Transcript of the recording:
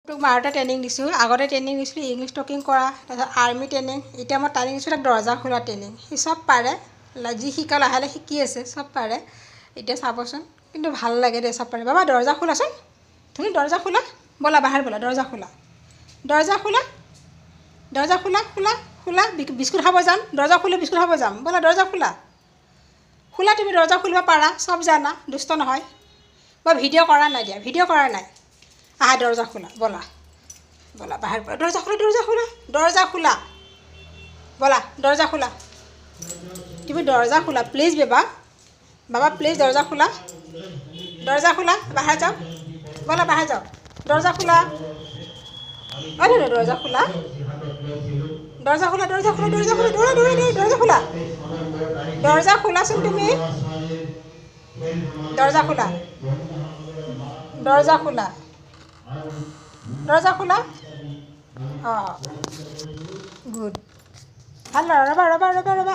তোক মাৰতে ট্ৰেইনিং দিছোঁ আগতে ট্ৰেইনিং দিছিলোঁ ইংলিছ টকিং কৰা তাৰপিছত আৰ্মি ট্ৰেইনিং এতিয়া মই ট্ৰেইনিং দিছোঁ তাক দৰ্জা খোলা ট্ৰেইনিং সি চব পাৰে যি শিকা লাহে লাহে শিকি আছে চব পাৰে এতিয়া চাবচোন কিন্তু ভাল লাগে দেই চব পাৰে বাবা দৰ্জা খোলাচোন তুমি দৰ্জা খোলা ব'লা বাহিৰ ব'লা দৰ্জা খোলা দৰ্জা খোলা দৰ্জা খোলা খোলা খোলা বিস্কুট খাব যাম দৰ্জা খুলি বিস্কুট খাব যাম ব'লা দৰ্জা খোলা খোলা তুমি দৰ্জা খুলিব পাৰা চব জানা দুষ্ট নহয় মই ভিডিঅ' কৰা নাই দিয়া ভিডিঅ' কৰা নাই আহা দৰ্জা খোলা ব'লা ব'লা বাহিৰ পৰা দৰ্জা খোলা দৰ্জা খোলা দৰ্জা খোলা ব'লা দৰ্জা খোলা তুমি দৰ্জা খোলা প্লিজ বাবা বাবা প্লিজ দৰ্জা খোলা বাহিৰ যাওক ব'লা বাহিৰ যাওক দৰ্জা খোলা অ' দৰ্জা খোলা দৰ্জা খোলা দৰ্জা খোলা দৰ্জা খোলা দৌৰা দৌৰা দৰ্জা খোলা দৰ্জা খোলাচোন তুমি দৰ্জা খোলা দৰ্জা খোলা দৰ্জা খোলা অঁ গুড ভাল ৰ'বা ৰ'বা ৰ'বা ৰ'বা